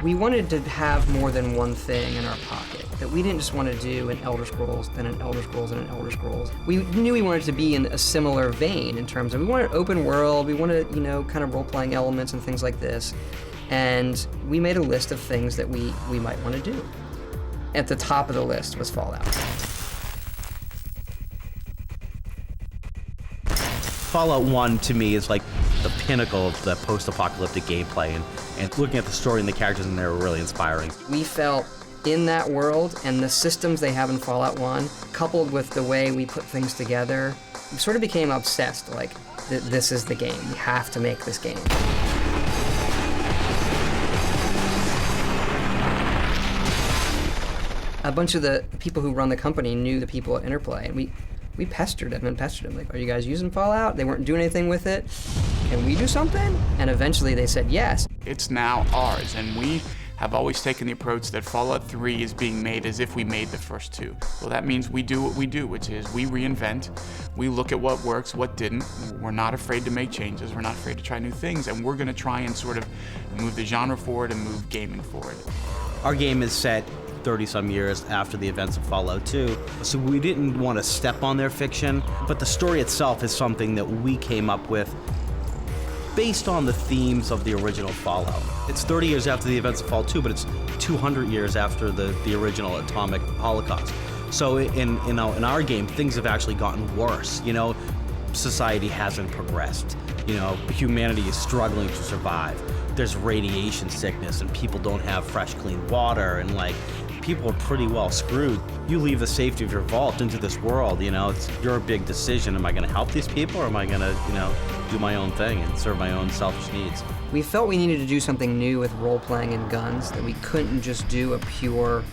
We wanted to have more than one thing in our pocket, that we didn't just want to do an Elder Scrolls, then an Elder Scrolls, and an Elder Scrolls. We knew we wanted to be in a similar vein in terms of we wanted open world, we wanted, kind of role-playing elements and things like this. And we made a list of things that we might want to do. At the top of the list was Fallout. Fallout 1 to me is like the pinnacle of the post-apocalyptic gameplay, and looking at the story and the characters in there were really inspiring. We felt in that world and the systems they have in Fallout 1, coupled with the way we put things together, we sort of became obsessed, like, this is the game, we have to make this game. A bunch of the people who run the company knew the people at Interplay, and we pestered them, like, are you guys using Fallout? They weren't doing anything with it. Can we do something? And eventually they said yes. It's now ours, and we have always taken the approach that Fallout 3 is being made as if we made the first two. Well, that means we do what we do, which is we reinvent, we look at what works, what didn't. We're not afraid to make changes, we're not afraid to try new things, and we're gonna try and sort of move the genre forward and move gaming forward. Our game is set 30-some years after the events of Fallout 2, so we didn't want to step on their fiction, but the story itself is something that we came up with based on the themes of the original Fallout. It's 30 years after the events of Fallout 2, but it's 200 years after the original atomic holocaust. So in our game, things have actually gotten worse. Society hasn't progressed. Humanity is struggling to survive. There's radiation sickness, and people don't have fresh, clean water, and people are pretty well screwed. You leave the safety of your vault into this world, it's your big decision. Am I gonna help these people, or am I gonna, do my own thing and serve my own selfish needs? We felt we needed to do something new with role-playing and guns, that we couldn't just do a pure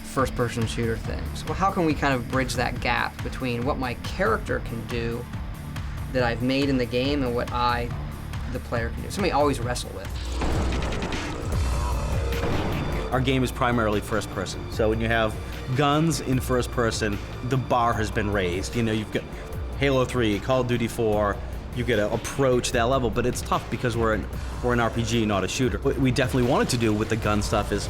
first-person shooter thing. So how can we kind of bridge that gap between what my character can do that I've made in the game and what I, the player, can do? Something I always wrestle with. Our game is primarily first person. So when you have guns in first person, the bar has been raised. You've got Halo 3, Call of Duty 4, you get to approach that level, but it's tough because we're an RPG, not a shooter. What we definitely wanted to do with the gun stuff is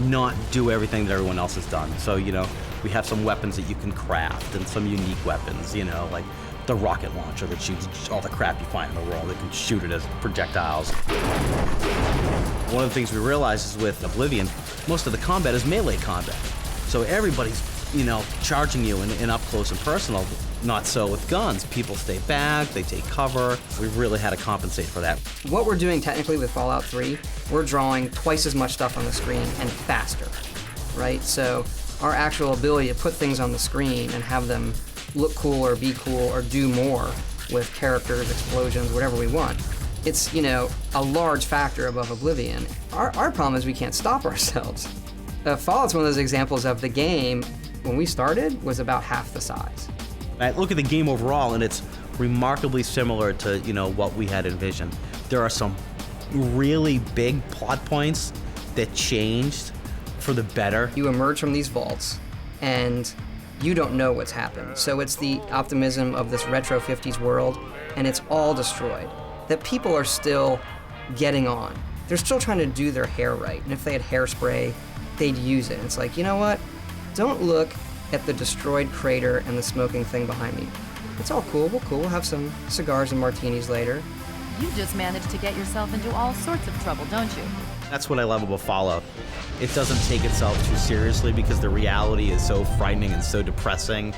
not do everything that everyone else has done. So, we have some weapons that you can craft and some unique weapons, like the rocket launcher that shoots all the crap you find in the world. They can shoot it as projectiles. One of the things we realized is with Oblivion, most of the combat is melee combat. So everybody's, charging you in up close and personal. Not so with guns. People stay back, they take cover. We really had to compensate for that. What we're doing technically with Fallout 3, we're drawing twice as much stuff on the screen and faster, right? So our actual ability to put things on the screen and have them look cool or be cool or do more with characters, explosions, whatever we want. It's, a large factor above Oblivion. Our problem is we can't stop ourselves. Fallout's one of those examples of the game, when we started, was about half the size. I look at the game overall, and it's remarkably similar to, what we had envisioned. There are some really big plot points that changed for the better. You emerge from these vaults, and you don't know what's happened. So it's the optimism of this retro 50s world, and it's all destroyed. That people are still getting on. They're still trying to do their hair right, and if they had hairspray, they'd use it. It's like, you know what? Don't look at the destroyed crater and the smoking thing behind me. It's all cool, we'll have some cigars and martinis later. You just managed to get yourself into all sorts of trouble, don't you? That's what I love about Fallout. It doesn't take itself too seriously because the reality is so frightening and so depressing.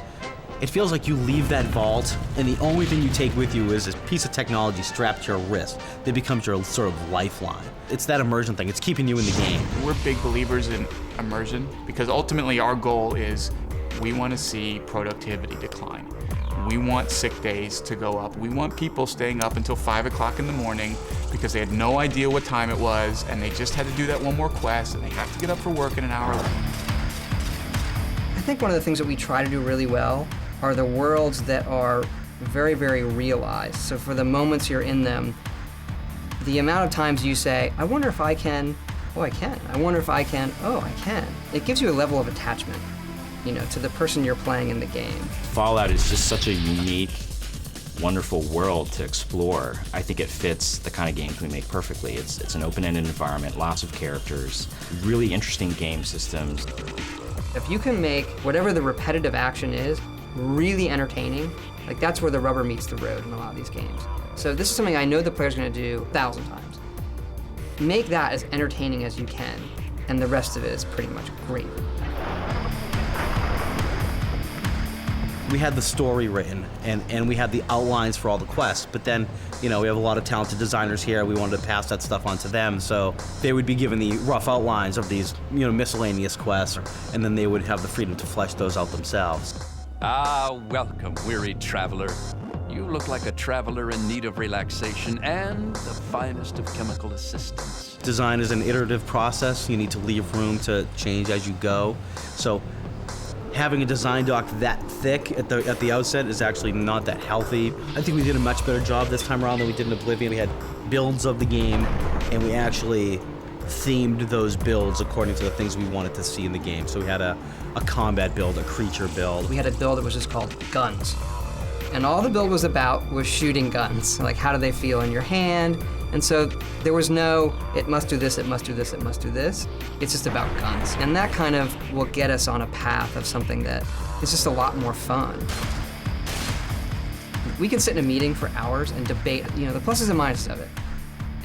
It feels like you leave that vault, and the only thing you take with you is this piece of technology strapped to your wrist that becomes your sort of lifeline. It's that immersion thing. It's keeping you in the game. We're big believers in immersion because ultimately our goal is we want to see productivity decline. We want sick days to go up. We want people staying up until 5 o'clock in the morning because they had no idea what time it was and they just had to do that one more quest and they have to get up for work in an hour. I think one of the things that we try to do really well are the worlds that are very, very realized. So for the moments you're in them, the amount of times you say, I wonder if I can, oh, I can. I wonder if I can, oh, I can. It gives you a level of attachment, to the person you're playing in the game. Fallout is just such a unique wonderful world to explore. I think it fits the kind of games we make perfectly. It's an open-ended environment, lots of characters, really interesting game systems. If you can make whatever the repetitive action is really entertaining, like that's where the rubber meets the road in a lot of these games. So this is something I know the player's gonna do 1,000 times. Make that as entertaining as you can, and the rest of it is pretty much great. We had the story written, and we had the outlines for all the quests, but then, you know, we have a lot of talented designers here. We wanted to pass that stuff on to them, so they would be given the rough outlines of these, you know, miscellaneous quests, and then they would have the freedom to flesh those out themselves. Ah, welcome, weary traveler. You look like a traveler in need of relaxation and the finest of chemical assistance. Design is an iterative process. You need to leave room to change as you go. So having a design doc that thick at the outset is actually not that healthy. I think we did a much better job this time around than we did in Oblivion. We had builds of the game, and we actually themed those builds according to the things we wanted to see in the game. So we had a combat build, a creature build. We had a build that was just called Guns. And all the build was about was shooting guns. Like, how do they feel in your hand? And so there was no, it must do this, it must do this, it must do this. It's just about guns. And that kind of will get us on a path of something that is just a lot more fun. We can sit in a meeting for hours and debate, you know, the pluses and minuses of it.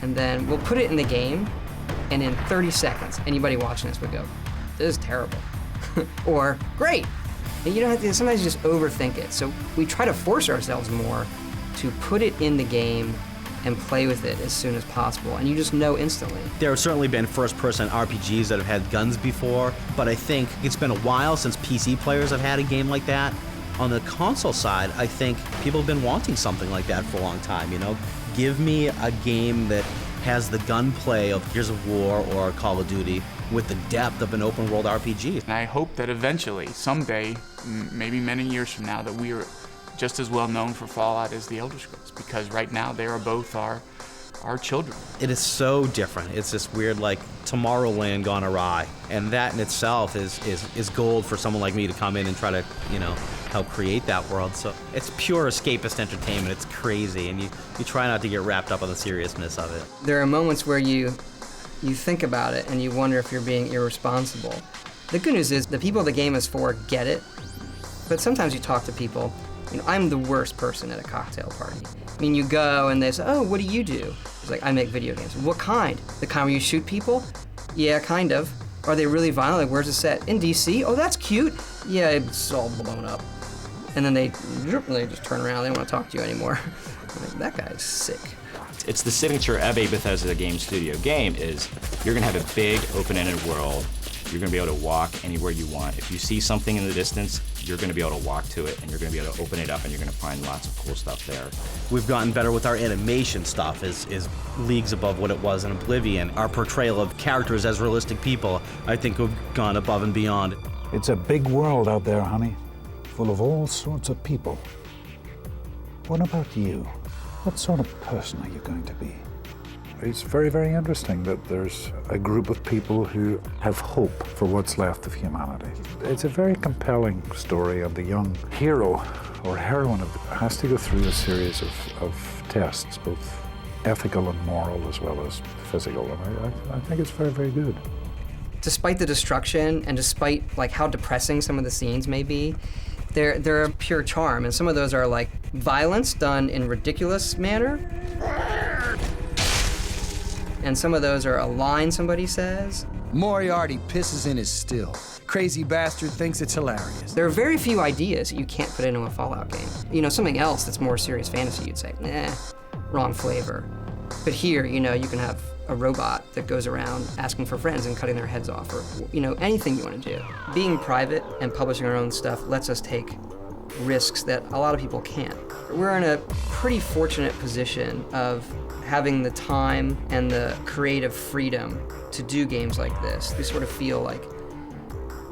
And then we'll put it in the game, and in 30 seconds, anybody watching this would go, this is terrible. Or, great. And you don't have to, sometimes you just overthink it. So we try to force ourselves more to put it in the game and play with it as soon as possible, and you just know instantly. There have certainly been first-person RPGs that have had guns before, but I think it's been a while since PC players have had a game like that. On the console side, I think people have been wanting something like that for a long time, you know? Give me a game that has the gunplay of Gears of War or Call of Duty with the depth of an open-world RPG. And I hope that eventually, someday, maybe many years from now, that we are just as well known for Fallout as the Elder Scrolls, because right now they are both our children. It is so different. It's this weird, like, Tomorrowland gone awry, and that in itself is gold for someone like me to come in and try to, you know, help create that world. So it's pure escapist entertainment. It's crazy, and you try not to get wrapped up on the seriousness of it. There are moments where you think about it and you wonder if you're being irresponsible. The good news is the people the game is for get it, but sometimes you talk to people. You know, I'm the worst person at a cocktail party. I mean, you go and they say, oh, what do you do? It's like, I make video games. What kind? The kind where you shoot people? Yeah, kind of. Are they really violent? Like, where's it set? In DC? Oh, that's cute. Yeah, it's all blown up. And then they just turn around. They don't want to talk to you anymore. Like, that guy's sick. It's the signature of a Bethesda game studio game is you're gonna have a big open-ended world. You're gonna be able to walk anywhere you want. If you see something in the distance, you're gonna be able to walk to it, and you're gonna be able to open it up, and you're gonna find lots of cool stuff there. We've gotten better with our animation stuff, is leagues above what it was in Oblivion. Our portrayal of characters as realistic people, I think, have gone above and beyond. It's a big world out there, honey, full of all sorts of people. What about you? What sort of person are you going to be? It's very, very interesting that there's a group of people who have hope for what's left of humanity. It's a very compelling story, and the young hero or heroine has to go through a series of tests, both ethical and moral as well as physical, and I think it's very, very good. Despite the destruction and despite like how depressing some of the scenes may be, they're a pure charm, and some of those are like violence done in ridiculous manner. And some of those are a line somebody says. Moriarty pisses in his still. Crazy bastard thinks it's hilarious. There are very few ideas that you can't put into a Fallout game. You know, something else that's more serious fantasy, you'd say, nah, wrong flavor. But here, you know, you can have a robot that goes around asking for friends and cutting their heads off, or, you know, anything you want to do. Being private and publishing our own stuff lets us take risks that a lot of people can't. We're in a pretty fortunate position of having the time and the creative freedom to do games like this. We sort of feel like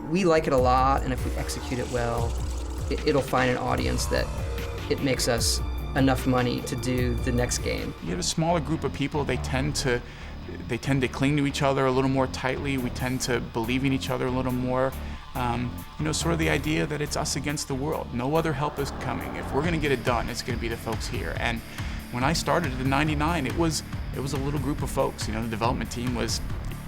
we like it a lot, and if we execute it well, it'll find an audience that it makes us enough money to do the next game. You have a smaller group of people, they tend to cling to each other a little more tightly. We tend to believe in each other a little more. Sort of the idea that it's us against the world. No other help is coming. If we're gonna get it done, it's gonna be the folks here. And when I started in '99, it was a little group of folks. The development team was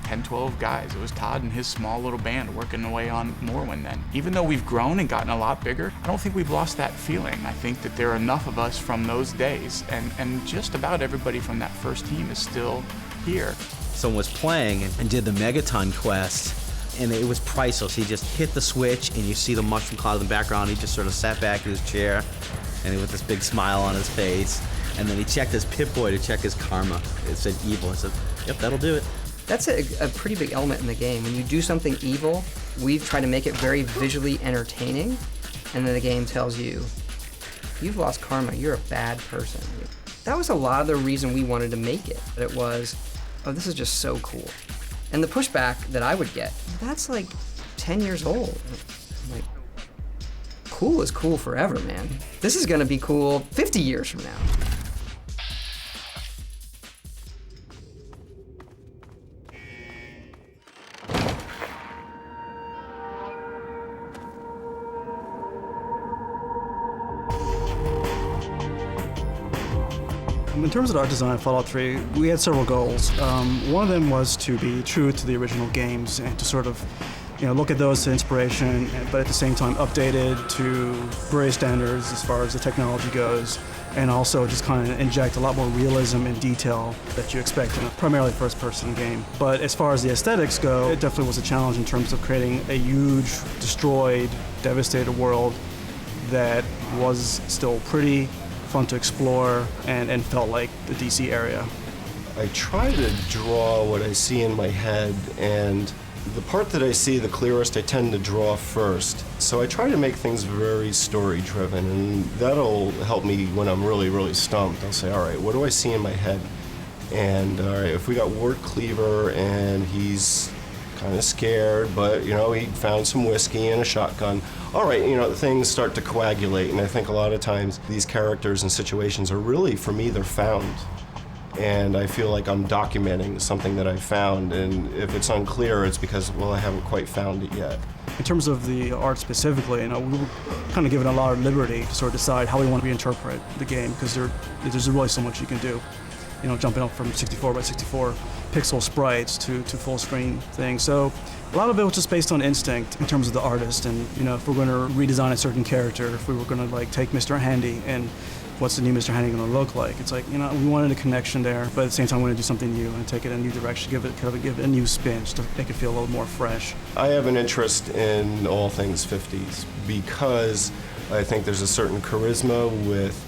10, 12 guys. It was Todd and his small little band working away on Morrowind then. Even though we've grown and gotten a lot bigger, I don't think we've lost that feeling. I think that there are enough of us from those days, and just about everybody from that first team is still here. Someone was playing and did the Megaton quest, and it was priceless. He just hit the switch, and you see the mushroom cloud in the background. He just sort of sat back in his chair, and with this big smile on his face. And then he checked his Pip-Boy to check his karma. It said evil. I said, yep, that'll do it. That's a pretty big element in the game. When you do something evil, we've tried to make it very visually entertaining, and then the game tells you, you've lost karma, you're a bad person. That was a lot of the reason we wanted to make it. It was, oh, this is just so cool. And the pushback that I would get, that's like 10 years old. I'm like, cool is cool forever, man. This is gonna be cool 50 years from now. In terms of the art design of Fallout 3, we had several goals. One of them was to be true to the original games and to sort of, look at those as inspiration, but at the same time updated to various standards as far as the technology goes, and also just kind of inject a lot more realism and detail that you expect in a primarily first-person game. But as far as the aesthetics go, it definitely was a challenge in terms of creating a huge, destroyed, devastated world that was still pretty fun to explore and felt like the DC area. I try to draw what I see in my head, and the part that I see the clearest I tend to draw first. So I try to make things very story-driven, and that'll help me when I'm really, really stumped. I'll say, all right, what do I see in my head? And all right, if we got Ward Cleaver and he's kind of scared, but he found some whiskey and a shotgun. All right, things start to coagulate, and I think a lot of times these characters and situations are really, for me, they're found. And I feel like I'm documenting something that I found, and if it's unclear, it's because, well, I haven't quite found it yet. In terms of the art specifically, we were kind of given a lot of liberty to sort of decide how we want to reinterpret the game, because there's really so much you can do. Jumping up from 64 by 64 pixel sprites to full screen things. So a lot of it was just based on instinct in terms of the artist, and if we're going to redesign a certain character, if we were going to take Mr. Handy and what's the new Mr. Handy going to look like? It's like, we wanted a connection there, but at the same time we want to do something new and take it in a new direction, give it a new spin just to make it feel a little more fresh. I have an interest in all things 50s because I think there's a certain charisma with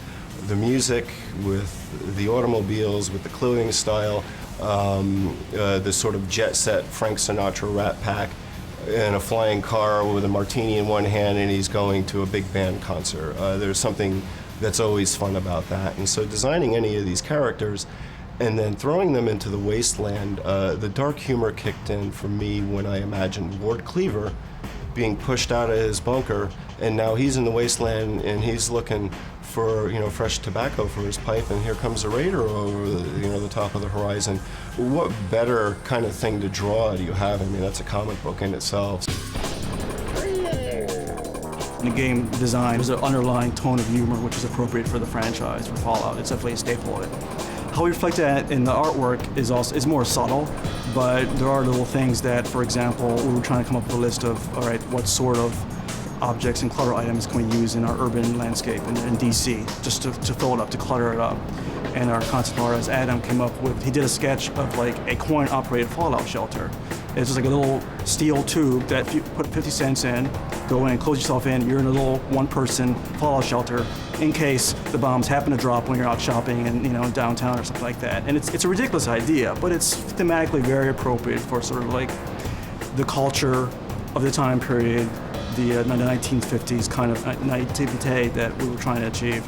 the music, with the automobiles, with the clothing style, the sort of jet set Frank Sinatra Rat Pack in a flying car with a martini in one hand and he's going to a big band concert. There's something that's always fun about that. And so designing any of these characters and then throwing them into the wasteland, the dark humor kicked in for me when I imagined Ward Cleaver being pushed out of his bunker, and now he's in the wasteland and he's looking for fresh tobacco for his pipe, and here comes a raider over the top of the horizon. What better kind of thing to draw do you have? I mean, that's a comic book in itself. In the game design, there's an underlying tone of humor which is appropriate for the franchise, for Fallout. It's definitely a staple of it. How we reflect that in the artwork is more subtle, but there are little things that, for example, we were trying to come up with a list of, all right, what sort of objects and clutter items can we use in our urban landscape in DC, just to fill it up, to clutter it up. And our concept artist, Adam, came up with, he did a sketch of like a coin-operated fallout shelter. It's just like a little steel tube that if you put 50 cents in, go in and close yourself in, you're in a little one-person fallout shelter in case the bombs happen to drop when you're out shopping and downtown or something like that. And it's a ridiculous idea, but it's thematically very appropriate for sort of like the culture of the time period, the 1950s kind of naivete that we were trying to achieve.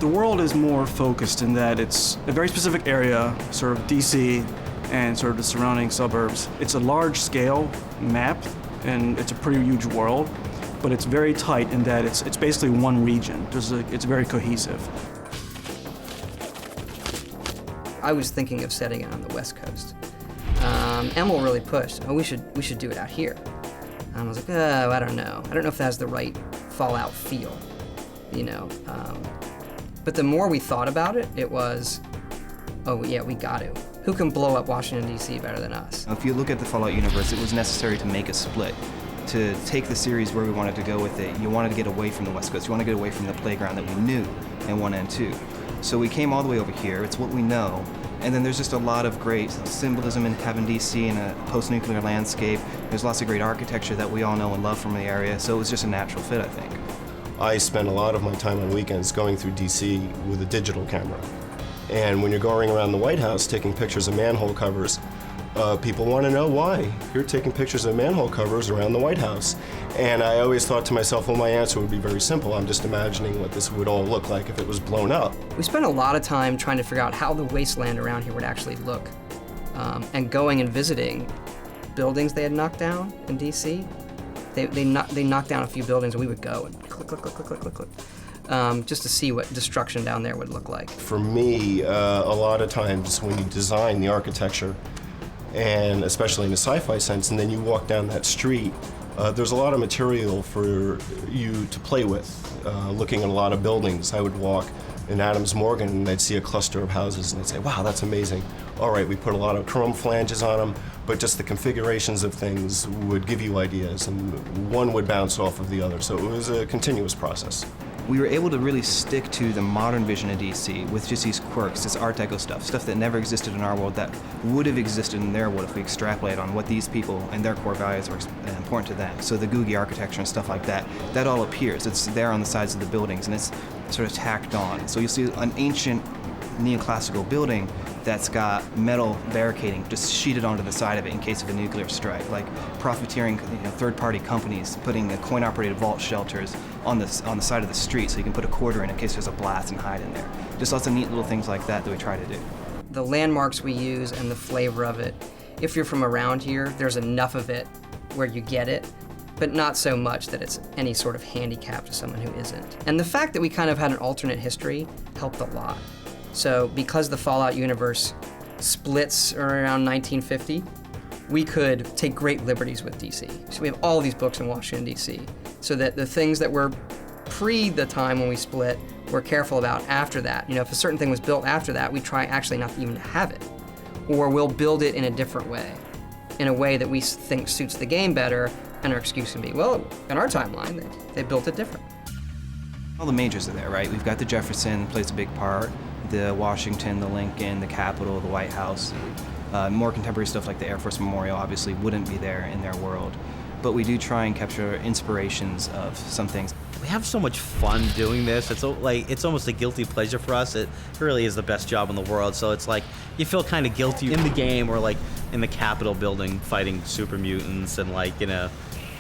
The world is more focused in that it's a very specific area, sort of DC and sort of the surrounding suburbs. It's a large-scale map, and it's a pretty huge world, but it's very tight in that it's basically one region. It's very cohesive. I was thinking of setting it on the West Coast. Emil really pushed, oh, we should do it out here. And I was like, oh, I don't know. I don't know if that has the right Fallout feel, you know. But the more we thought about it, it was, oh yeah, we got to. Who can blow up Washington, D.C. better than us? If you look at the Fallout universe, it was necessary to make a split. To take the series where we wanted to go with it, you wanted to get away from the West Coast. You want to get away from the playground that we knew in 1 and 2. So we came all the way over here. It's what we know. And then there's just a lot of great symbolism in having DC in a post-nuclear landscape. There's lots of great architecture that we all know and love from the area. So it was just a natural fit, I think. I spend a lot of my time on weekends going through DC with a digital camera. And when you're going around the White House taking pictures of manhole covers, people want to know why you're taking pictures of manhole covers around the White House. And I always thought to myself, well, my answer would be very simple. I'm just imagining what this would all look like if it was blown up. We spent a lot of time trying to figure out how the wasteland around here would actually look. And going and visiting buildings they had knocked down in DC. They knocked down a few buildings and we would go and click, click, click, click, click, click, click. Just to see what destruction down there would look like. For me, a lot of times when you design the architecture, and especially in a sci-fi sense, and then you walk down that street, there's a lot of material for you to play with. Looking at a lot of buildings, I would walk in Adams Morgan and I'd see a cluster of houses and I'd say, wow, that's amazing. All right, we put a lot of chrome flanges on them, but just the configurations of things would give you ideas and one would bounce off of the other. So it was a continuous process. We were able to really stick to the modern vision of DC with just these quirks, this Art Deco stuff that never existed in our world that would have existed in their world if we extrapolate on what these people and their core values are important to them. So the Googie architecture and stuff like that, that all appears. It's there on the sides of the buildings and it's sort of tacked on. So you'll see an ancient neoclassical building that's got metal barricading just sheeted onto the side of it in case of a nuclear strike, like profiteering third-party companies putting coin-operated vault shelters on the side of the street so you can put a quarter in case there's a blast and hide in there. Just lots of neat little things like that we try to do. The landmarks we use and the flavor of it, if you're from around here, there's enough of it where you get it, but not so much that it's any sort of handicap to someone who isn't. And the fact that we kind of had an alternate history helped a lot. So because the Fallout universe splits around 1950, we could take great liberties with DC. So we have all these books in Washington, D.C. So that the things that were pre the time when we split, we're careful about after that. You know, if a certain thing was built after that, we try actually not to even have it. Or we'll build it in a different way, in a way that we think suits the game better, and our excuse can be, well, in our timeline, they built it different. All the majors are there, right? We've got the Jefferson, plays a big part, the Washington, the Lincoln, the Capitol, the White House. More contemporary stuff like the Air Force Memorial obviously wouldn't be there in their world. But we do try and capture inspirations of some things. We have so much fun doing this. It's almost a guilty pleasure for us. It really is the best job in the world. So it's like you feel kind of guilty in the game or like in the Capitol building fighting super mutants and like, you know,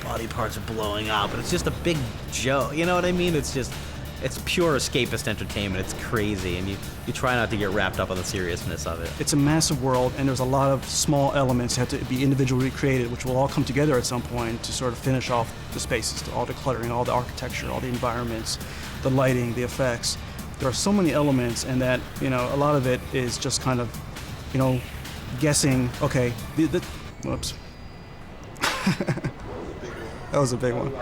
body parts are blowing up. And it's just a big joke. You know what I mean? It's pure escapist entertainment. It's crazy, and you try not to get wrapped up on the seriousness of it. It's a massive world, and there's a lot of small elements that have to be individually created, which will all come together at some point to sort of finish off the spaces, all the cluttering, all the architecture, all the environments, the lighting, the effects. There are so many elements, and that, you know, a lot of it is just kind of, you know, guessing, okay, whoops. That was a big one.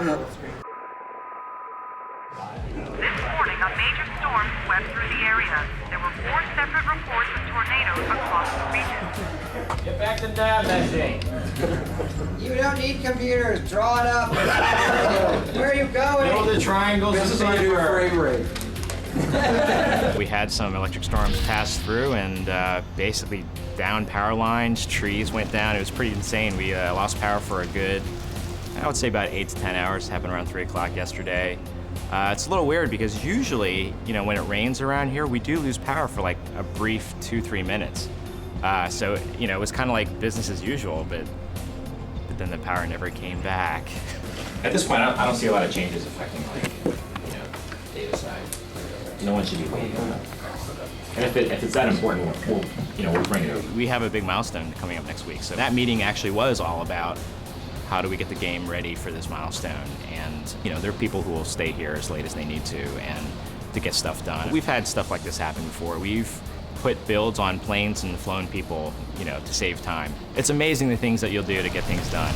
A major storm swept through the area. There were 4 separate reports of tornadoes across the region. Get back to that thing. You don't need computers. Draw it up. Where are you going? Build the triangles and frame rate. We had some electric storms pass through and basically down power lines, trees went down. It was pretty insane. We lost power for a good, I would say about 8 to 10 hours. It happened around 3 o'clock yesterday. It's a little weird because usually, you know, when it rains around here, we do lose power for like a brief 2-3 minutes. So, you know, it was kind of like business as usual, but then the power never came back. At this point, I don't see a lot of changes affecting, like, you know, data side. No one should be waiting on it. And if it's that important, we'll bring it over. We have a big milestone coming up next week. So that meeting actually was all about how do we get the game ready for this milestone? And, you know, there are people who will stay here as late as they need to and to get stuff done. We've had stuff like this happen before. We've put builds on planes and flown people, you know, to save time. It's amazing the things that you'll do to get things done.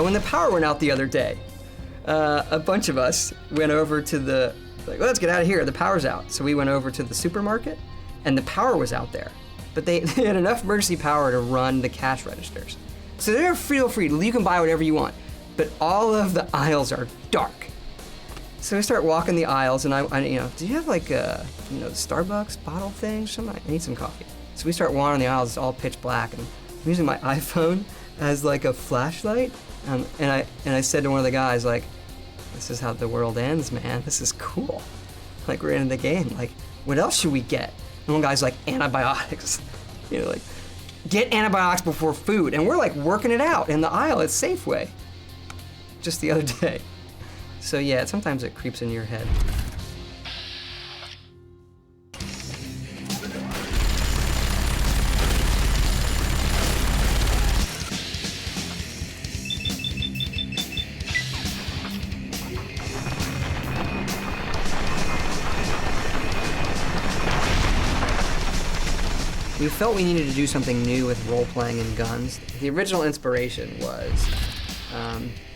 When the power went out the other day, a bunch of us went over to the, like, well, let's get out of here, the power's out. So we went over to the supermarket, and the power was out there. But they had enough emergency power to run the cash registers. So they're feel free, you can buy whatever you want, but all of the aisles are dark. So I start walking the aisles, and I you know, do you have like a, you know, the Starbucks bottle thing? Something? I need some coffee. So we start wandering the aisles, it's all pitch black, and I'm using my iPhone as like a flashlight. And I said to one of the guys, like, this is how the world ends, man. This is cool. Like, we're in the game. Like, what else should we get? And one guy's like, antibiotics. You know, like, get antibiotics before food. And we're like working it out in the aisle at Safeway just the other day. So yeah, sometimes it creeps into your head. We felt we needed to do something new with role-playing and guns. The original inspiration was,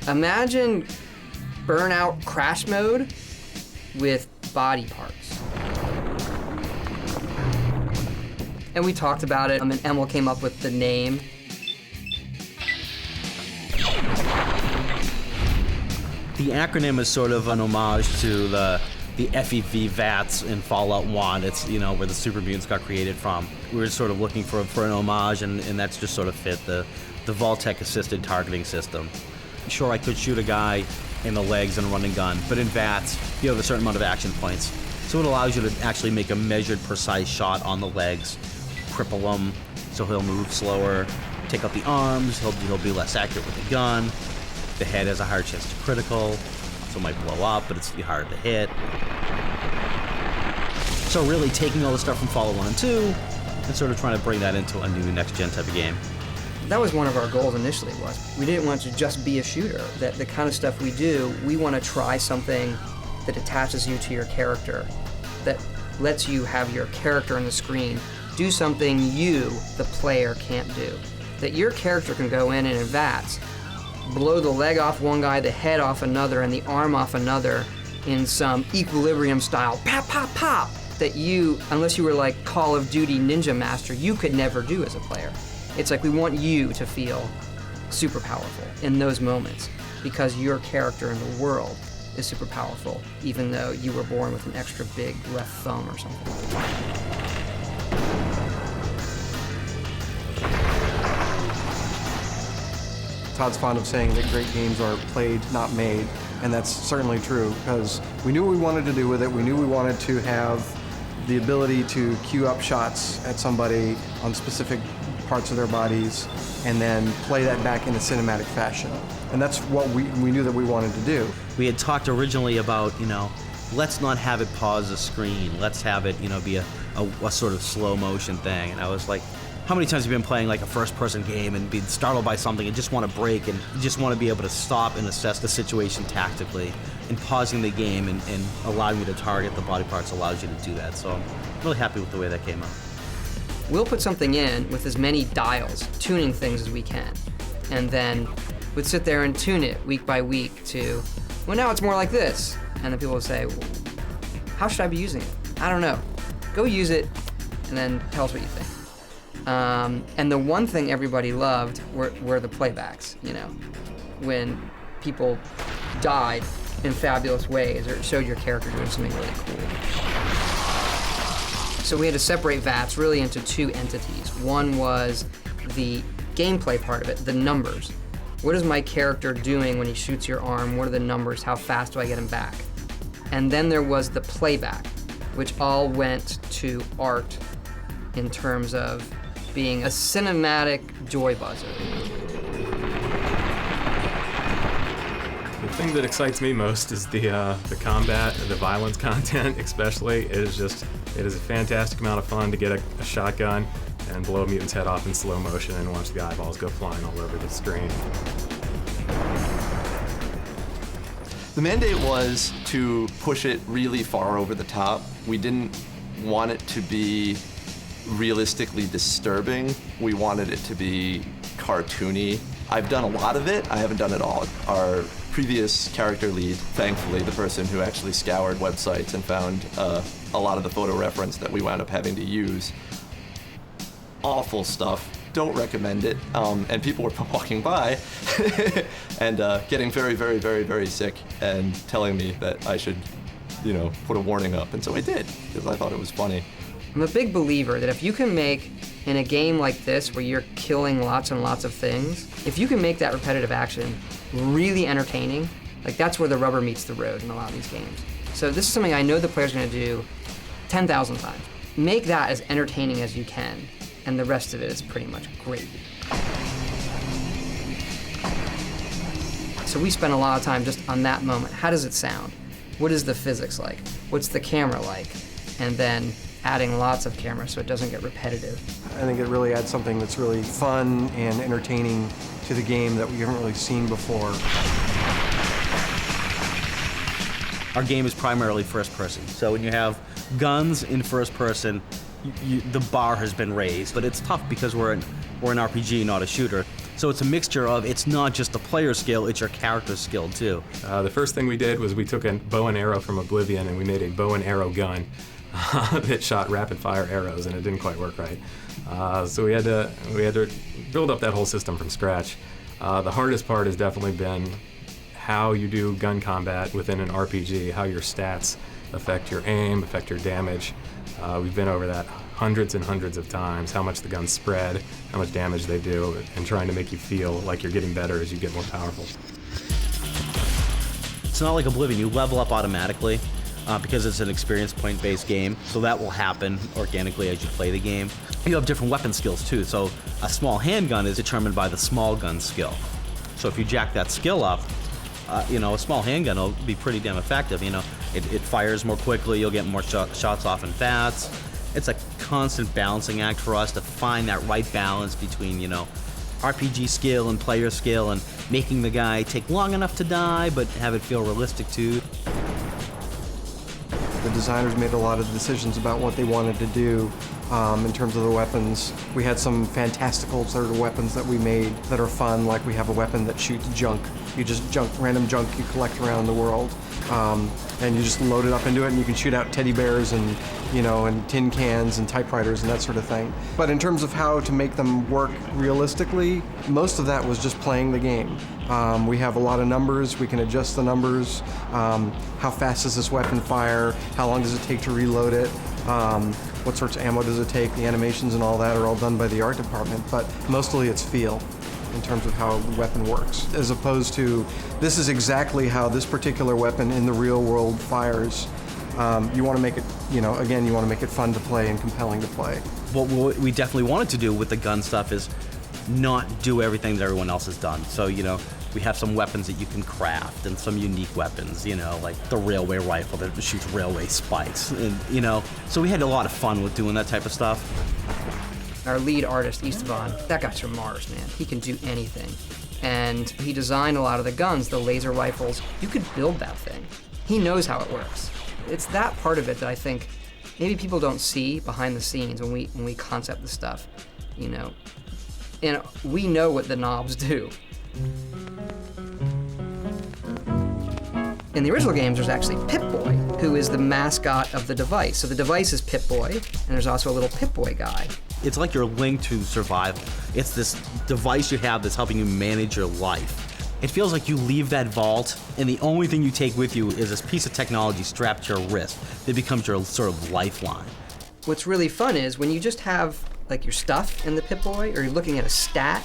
imagine Burnout Crash Mode with body parts. And we talked about it, and Emil came up with the name. The acronym is sort of an homage to the FEV VATS in Fallout 1. It's, you know, where the super mutants got created from. We were sort of looking for an homage, and that's just sort of fit the Vault-Tec assisted targeting system. Sure, I could shoot a guy in the legs and a running gun, but in VATS, you have a certain amount of action points. So it allows you to actually make a measured, precise shot on the legs, cripple him, so he'll move slower, take out the arms, he'll be less accurate with the gun. The head has a higher chance to critical, so it might blow up, but it's harder to hit. So really taking all the stuff from Fallout 1 and 2 and sort of trying to bring that into a new next-gen type of game. That was one of our goals initially, was we didn't want to just be a shooter. That the kind of stuff we do, we want to try something that attaches you to your character, that lets you have your character on the screen do something you, the player, can't do. That your character can go in and in VATS, blow the leg off one guy, the head off another, and the arm off another in some Equilibrium style, pop, pop, pop, that you, unless you were like Call of Duty Ninja Master, you could never do as a player. It's like we want you to feel super powerful in those moments because your character in the world is super powerful, even though you were born with an extra big left thumb or something. Todd's fond of saying that great games are played, not made, and that's certainly true because we knew what we wanted to do with it. We knew we wanted to have the ability to queue up shots at somebody on specific parts of their bodies and then play that back in a cinematic fashion. And that's what we knew that we wanted to do. We had talked originally about, you know, let's not have it pause the screen. Let's have it, you know, be a sort of slow motion thing. And I was like, how many times have you been playing like a first-person game and be startled by something and just want to break and you just want to be able to stop and assess the situation tactically, and pausing the game and allowing you to target the body parts allows you to do that. So I'm really happy with the way that came out. We'll put something in with as many dials, tuning things as we can, and then we'd sit there and tune it week by week to, well, now it's more like this. And then people will say, well, how should I be using it? I don't know. Go use it and then tell us what you think. And the one thing everybody loved were the playbacks, you know, when people died in fabulous ways or showed your character doing something really cool. So we had to separate VATS really into two entities. One was the gameplay part of it, the numbers. What is my character doing when he shoots your arm? What are the numbers? How fast do I get him back? And then there was the playback, which all went to art in terms of being a cinematic joy buzzer. The thing that excites me most is the combat, the violence content especially. It is a fantastic amount of fun to get a shotgun and blow a mutant's head off in slow motion and watch the eyeballs go flying all over the screen. The mandate was to push it really far over the top. We didn't want it to be realistically disturbing. We wanted it to be cartoony. I've done a lot of it. I haven't done it all. Our previous character lead, thankfully, the person who actually scoured websites and found a lot of the photo reference that we wound up having to use. Awful stuff. Don't recommend it. And people were walking by and getting very, very, very, very sick and telling me that I should, you know, put a warning up. And so I did, because I thought it was funny. I'm a big believer that if you can make, in a game like this where you're killing lots and lots of things, if you can make that repetitive action really entertaining, like that's where the rubber meets the road in a lot of these games. So this is something I know the player's gonna do 10,000 times. Make that as entertaining as you can, and the rest of it is pretty much great. So we spent a lot of time just on that moment. How does it sound? What is the physics like? What's the camera like? And then adding lots of cameras so it doesn't get repetitive. I think it really adds something that's really fun and entertaining to the game that we haven't really seen before. Our game is primarily first person. So when you have guns in first person, the bar has been raised, but it's tough because we're an RPG, not a shooter. So it's a mixture of, it's not just the player skill, it's your character's skill too. The first thing we did was we took a bow and arrow from Oblivion and we made a bow and arrow gun that shot rapid fire arrows, and it didn't quite work right. So we had to build up that whole system from scratch. The hardest part has definitely been how you do gun combat within an RPG, how your stats affect your aim, affect your damage. We've been over that hundreds and hundreds of times, how much the guns spread, how much damage they do, and trying to make you feel like you're getting better as you get more powerful. It's not like Oblivion, you level up automatically because it's an experience point-based game, so that will happen organically as you play the game. You have different weapon skills too, so a small handgun is determined by the small gun skill. So if you jack that skill up, you know, a small handgun will be pretty damn effective. You know, it fires more quickly, you'll get more shots off in fast. It's a constant balancing act for us to find that right balance between, you know, RPG skill and player skill and making the guy take long enough to die, but have it feel realistic too. The designers made a lot of decisions about what they wanted to do in terms of the weapons. We had some fantastical sort of weapons that we made that are fun, like we have a weapon that shoots junk. You just random junk you collect around the world, and you just load it up into it, and you can shoot out teddy bears and, you know, and tin cans and typewriters and that sort of thing. But in terms of how to make them work realistically, most of that was just playing the game. We have a lot of numbers, we can adjust the numbers, how fast does this weapon fire, how long does it take to reload it, what sorts of ammo does it take, the animations and all that are all done by the art department, but mostly it's feel in terms of how the weapon works, as opposed to this is exactly how this particular weapon in the real world fires. You want to make it, you know, again, you want to make it fun to play and compelling to play. What we definitely wanted to do with the gun stuff is not do everything that everyone else has done. So, you know, we have some weapons that you can craft and some unique weapons, you know, like the railway rifle that shoots railway spikes, and, you know, so we had a lot of fun with doing that type of stuff. Our lead artist, Esteban, that guy's from Mars, man. He can do anything. And he designed a lot of the guns, the laser rifles. You could build that thing. He knows how it works. It's that part of it that I think maybe people don't see behind the scenes when we concept the stuff, you know. And we know what the knobs do. In the original games, there's actually Pip-Boy, who is the mascot of the device. So the device is Pip-Boy, and there's also a little Pip-Boy guy. It's like your link to survival. It's this device you have that's helping you manage your life. It feels like you leave that vault, and the only thing you take with you is this piece of technology strapped to your wrist that becomes your sort of lifeline. What's really fun is when you just have like your stuff in the Pip-Boy, or you're looking at a stat,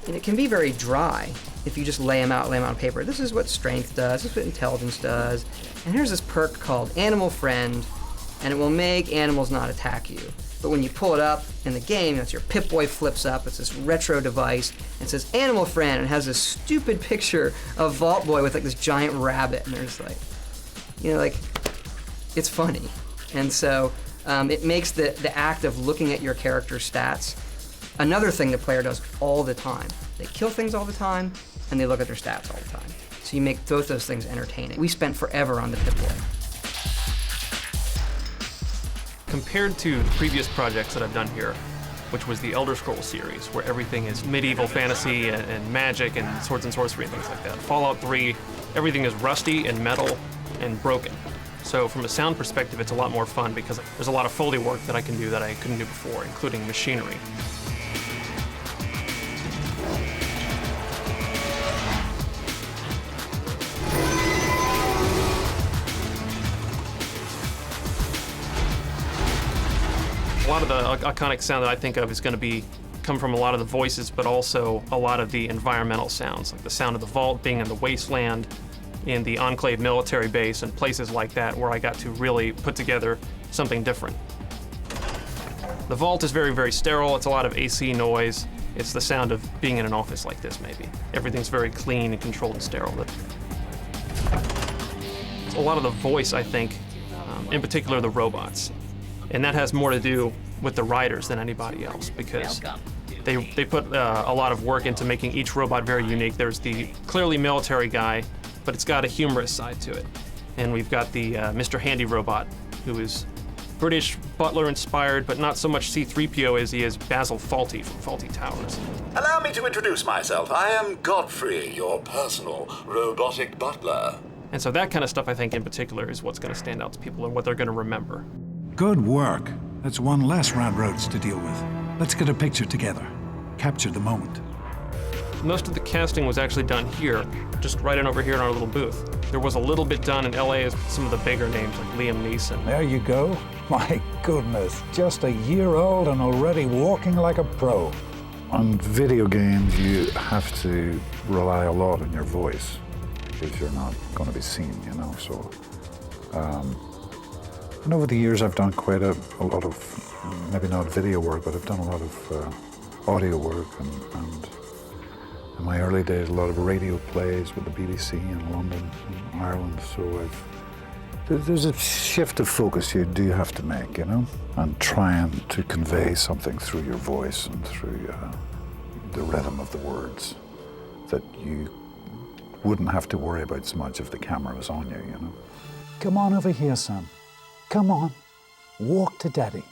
and it can be very dry if you just lay them out on paper. This is what strength does, this is what intelligence does, and here's this perk called Animal Friend, and it will make animals not attack you. But when you pull it up in the game, that's your Pip-Boy flips up, it's this retro device, and it says Animal Friend, and it has this stupid picture of Vault Boy with like this giant rabbit, and there's like, you know, like, it's funny. And so it makes the act of looking at your character's stats another thing the player does all the time. They kill things all the time, and they look at their stats all the time. So you make both those things entertaining. We spent forever on the Pip-Boy. Compared to the previous projects that I've done here, which was the Elder Scrolls series, where everything is medieval fantasy and magic and swords and sorcery and things like that. Fallout 3, everything is rusty and metal and broken. So from a sound perspective, it's a lot more fun because there's a lot of Foley work that I can do that I couldn't do before, including machinery. A lot of the iconic sound that I think of is going to come from a lot of the voices, but also a lot of the environmental sounds, like the sound of the vault being in the wasteland, in the Enclave military base, and places like that where I got to really put together something different. The vault is very, very sterile. It's a lot of AC noise. It's the sound of being in an office like this, maybe. Everything's very clean and controlled and sterile. A lot of the voice, I think, in particular the robots. And that has more to do with the writers than anybody else, because they put a lot of work into making each robot very unique. There's the clearly military guy, but it's got a humorous side to it. And we've got the Mr. Handy robot, who is British butler inspired, but not so much C-3PO as he is Basil Fawlty from Fawlty Towers. Allow me to introduce myself. I am Godfrey, your personal robotic butler. And so that kind of stuff, I think, in particular, is what's going to stand out to people and what they're going to remember. Good work. That's one less round roads to deal with. Let's get a picture together. Capture the moment. Most of the casting was actually done here, just right in over here in our little booth. There was a little bit done in LA as some of the bigger names like Liam Neeson. There you go. My goodness, just a year old and already walking like a pro. On video games, you have to rely a lot on your voice because you're not going to be seen, you know, so. And over the years, I've done quite a lot of, maybe not video work, but I've done a lot of audio work, and in my early days, a lot of radio plays with the BBC in London and Ireland, so there's a shift of focus you do have to make, you know, and trying to convey something through your voice and through the rhythm of the words that you wouldn't have to worry about so much if the camera was on you, you know. Come on over here, son. Come on, walk to Daddy.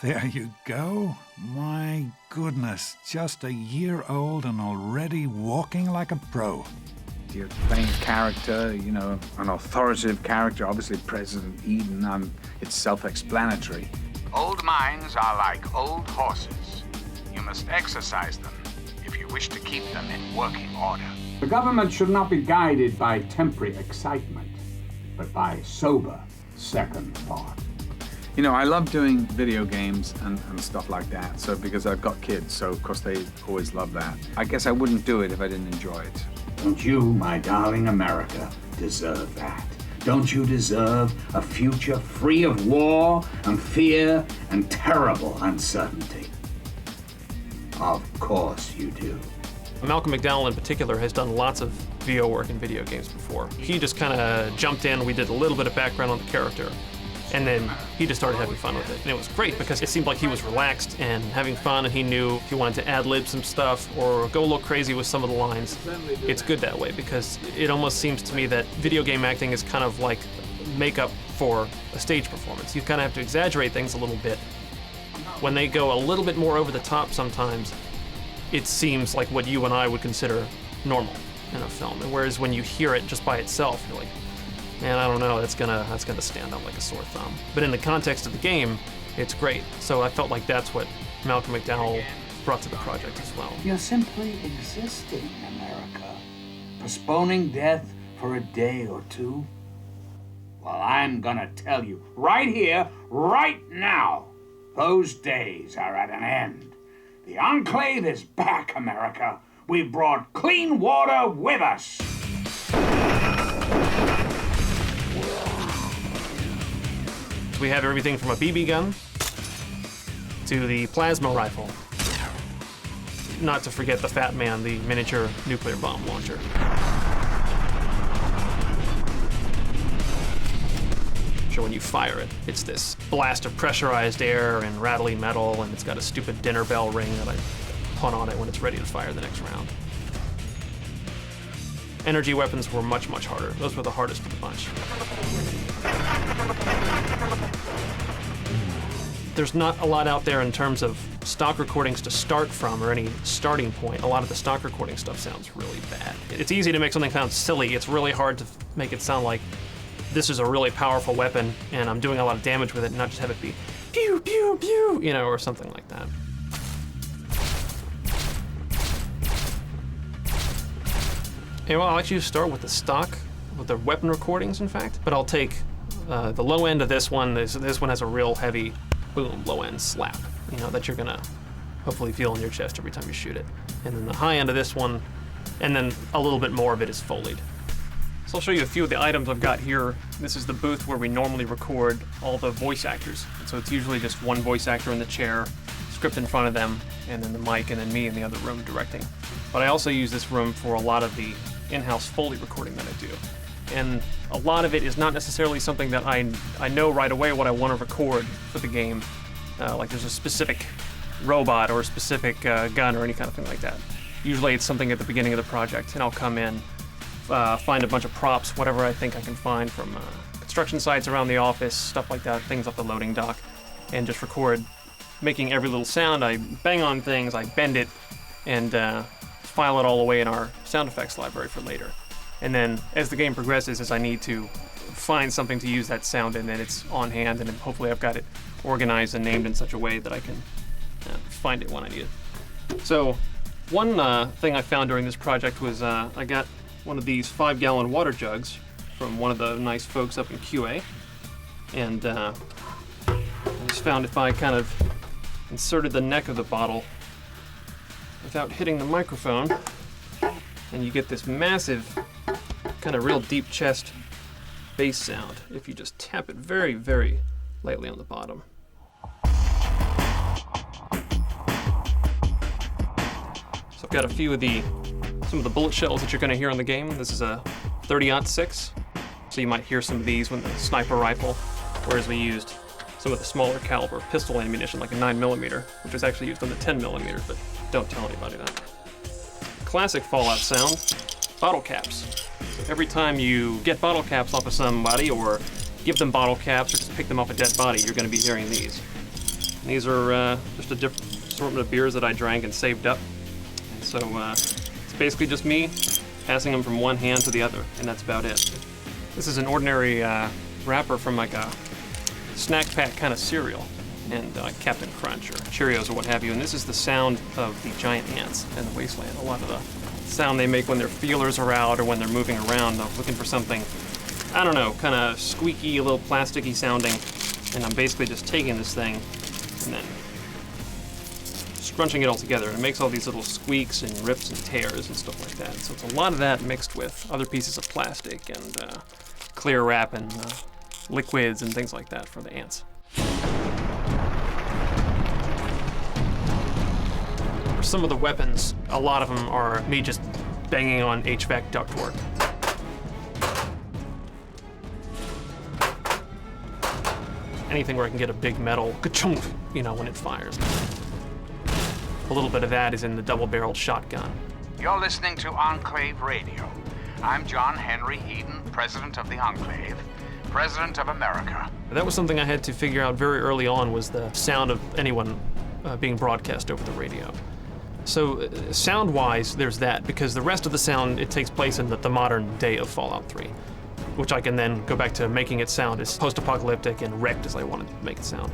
There you go. My goodness, just a year old and already walking like a pro. You're playing a character, you know, an authoritative character, obviously President Eden, and it's self-explanatory. Old minds are like old horses. You must exercise them if you wish to keep them in working order. The government should not be guided by temporary excitement, but by sober second thought. You know, I love doing video games and stuff like that, so because I've got kids, so of course they always love that. I guess I wouldn't do it if I didn't enjoy it. Don't you, my darling America, deserve that? Don't you deserve a future free of war and fear and terrible uncertainty? Of course you do. Malcolm McDowell in particular has done lots of VO work in video games before. He just kind of jumped in, we did a little bit of background on the character, and then he just started having fun with it. And it was great because it seemed like he was relaxed and having fun, and he knew if he wanted to ad-lib some stuff or go a little crazy with some of the lines. It's good that way because it almost seems to me that video game acting is kind of like makeup for a stage performance. You kind of have to exaggerate things a little bit. When they go a little bit more over the top sometimes, it seems like what you and I would consider normal in a film. And whereas when you hear it just by itself, you're like, man, I don't know, that's gonna stand out like a sore thumb. But in the context of the game, it's great. So I felt like that's what Malcolm McDowell brought to the project as well. You're simply existing, America. Postponing death for a day or two. Well, I'm gonna tell you, right here, right now, those days are at an end. The Enclave is back, America. We've brought clean water with us. We have everything from a BB gun to the plasma rifle. Not to forget the Fat Man, the miniature nuclear bomb launcher. So when you fire it, it's this blast of pressurized air and rattly metal, and it's got a stupid dinner bell ring that I put on it when it's ready to fire the next round. Energy weapons were much, much harder. Those were the hardest of the bunch. There's not a lot out there in terms of stock recordings to start from or any starting point. A lot of the stock recording stuff sounds really bad. It's easy to make something sound silly. It's really hard to make it sound like this is a really powerful weapon and I'm doing a lot of damage with it, and not just have it be pew, pew, pew, you know, or something like that. Okay, well, I'll actually start with the stock, with the weapon recordings, in fact. But I'll take the low end of this one. This one has a real heavy, boom, low end slap, you know, that you're gonna hopefully feel in your chest every time you shoot it. And then the high end of this one, and then a little bit more of it is Foleyed. So I'll show you a few of the items I've got here. This is the booth where we normally record all the voice actors. So it's usually just one voice actor in the chair, script in front of them, and then the mic, and then me in the other room directing. But I also use this room for a lot of the in-house Foley recording that I do. And a lot of it is not necessarily something that I know right away what I want to record for the game. Like there's a specific robot or a specific gun or any kind of thing like that. Usually it's something at the beginning of the project, and I'll come in, find a bunch of props, whatever I think I can find from construction sites around the office, stuff like that, things off the loading dock, and just record, making every little sound. I bang on things, I bend it, and file it all away in our sound effects library for later. And then as the game progresses, as I need to find something to use that sound in, then it's on hand, and then hopefully I've got it organized and named in such a way that I can find it when I need it. So one thing I found during this project was I got one of these 5-gallon water jugs from one of the nice folks up in QA. And I just found if I kind of inserted the neck of the bottle without hitting the microphone, and you get this massive, kind of real deep chest bass sound if you just tap it very, very lightly on the bottom. So I've got a few of some of the bullet shells that you're going to hear in the game. This is a 30-06, so you might hear some of these with the sniper rifle, whereas we used some of the smaller caliber pistol ammunition, like a 9mm, which was actually used on the 10mm, but don't tell anybody that. Classic Fallout sound, bottle caps. So every time you get bottle caps off of somebody, or give them bottle caps, or just pick them off a dead body, you're going to be hearing these. And these are just a different assortment of beers that I drank and saved up. And so it's basically just me passing them from one hand to the other, and that's about it. This is an ordinary wrapper from like a snack pack kind of cereal, and Captain Crunch or Cheerios or what have you. And this is the sound of the giant ants in the wasteland. A lot of the sound they make when their feelers are out or when they're moving around, looking for something, I don't know, kind of squeaky, a little plasticky sounding. And I'm basically just taking this thing and then scrunching it all together. And it makes all these little squeaks and rips and tears and stuff like that. So it's a lot of that mixed with other pieces of plastic and clear wrap and liquids and things like that for the ants. For some of the weapons, a lot of them are me just banging on HVAC ductwork. Anything where I can get a big metal ka-chunk, you know, when it fires. A little bit of that is in the double-barreled shotgun. You're listening to Enclave Radio. I'm John Henry Eden, president of the Enclave, president of America. That was something I had to figure out very early on, was the sound of anyone being broadcast over the radio. So sound-wise, there's that, because the rest of the sound, it takes place in the modern day of Fallout 3, which I can then go back to making it sound as post-apocalyptic and wrecked as I wanted to make it sound.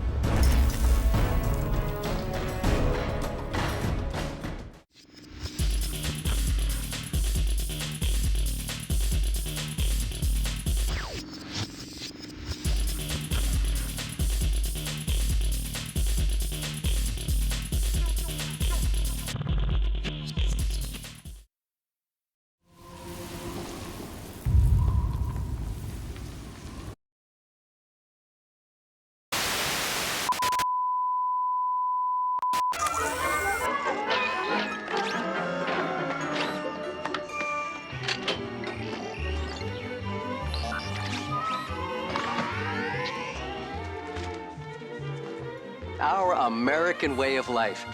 Our American way of life.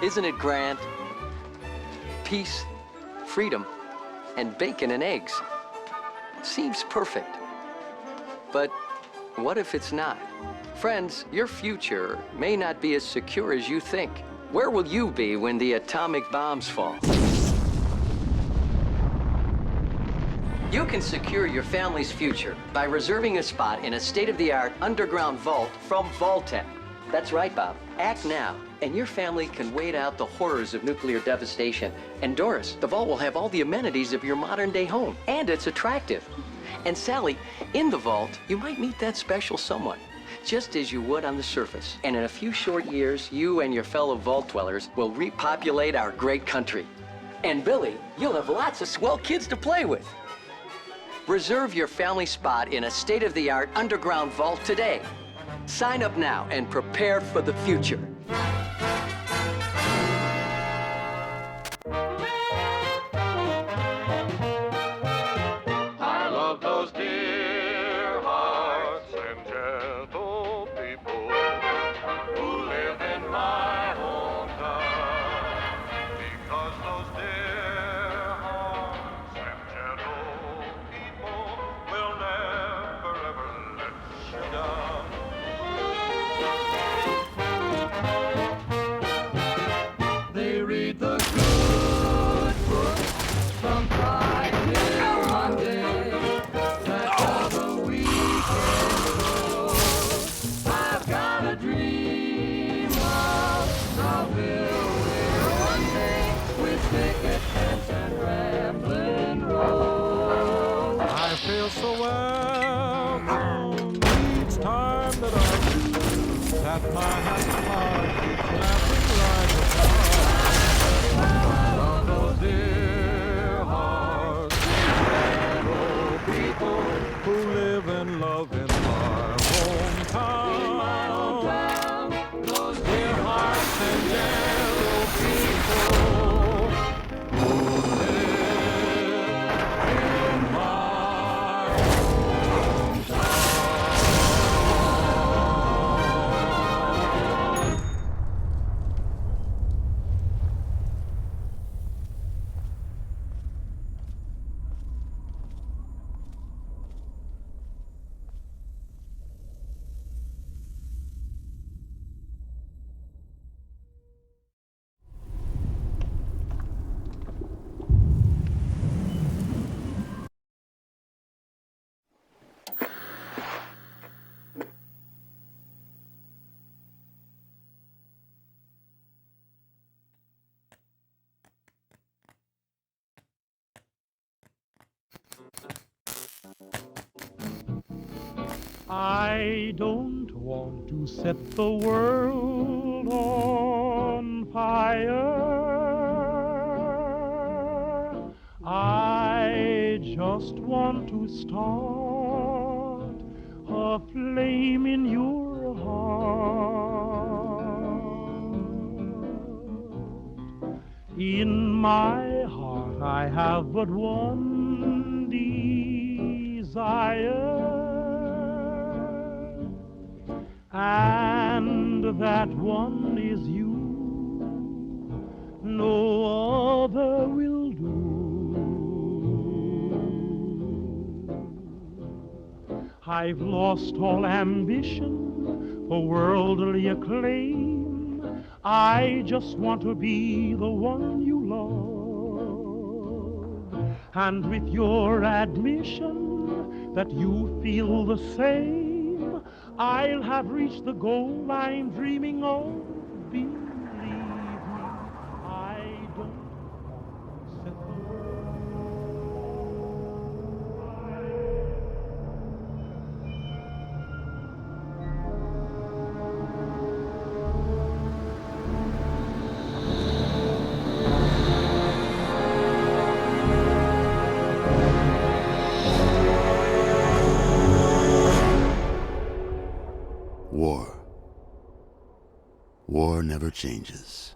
Isn't it grand? Peace, freedom, and bacon and eggs. Seems perfect. But What if it's not? Friends, your future may not be as secure as you think. Where will you be when the atomic bombs fall? You can secure your family's future by reserving a spot in a state-of-the-art underground vault from Vault-Tec. That's right, Bob. Act now, and your family can wait out the horrors of nuclear devastation. And Doris, the vault will have all the amenities of your modern-day home, and it's attractive. And Sally, in the vault, you might meet that special someone, just as you would on the surface. And in a few short years, you and your fellow vault dwellers will repopulate our great country. And Billy, you'll have lots of swell kids to play with. Reserve your family spot in a state-of-the-art underground vault today. Sign up now and prepare for the future. I love those dear hearts and gentle people who live in my hometown. Because those dear hearts and gentle people will never ever let you down. They read the good book from Friday till Monday. That's how the weekend goes. I've got a dream of Southville where one day with picket fence and rambling roads. I feel so welcome each time that I do. That my happy heart keeps laughing like a dog. From those dear hearts, gentle people who live and love in my hometown. Those dear hearts and gentle people who live in my I don't want to set the world on fire. I just want to start a flame in your heart. In my heart I have but one desire, and that one is you. No other will do. I've lost all ambition for worldly acclaim. I just want to be the one you love. And with your admission that you feel the same, I'll have reached the goal I'm dreaming of. Believe me, I don't want to set the War. War never changes.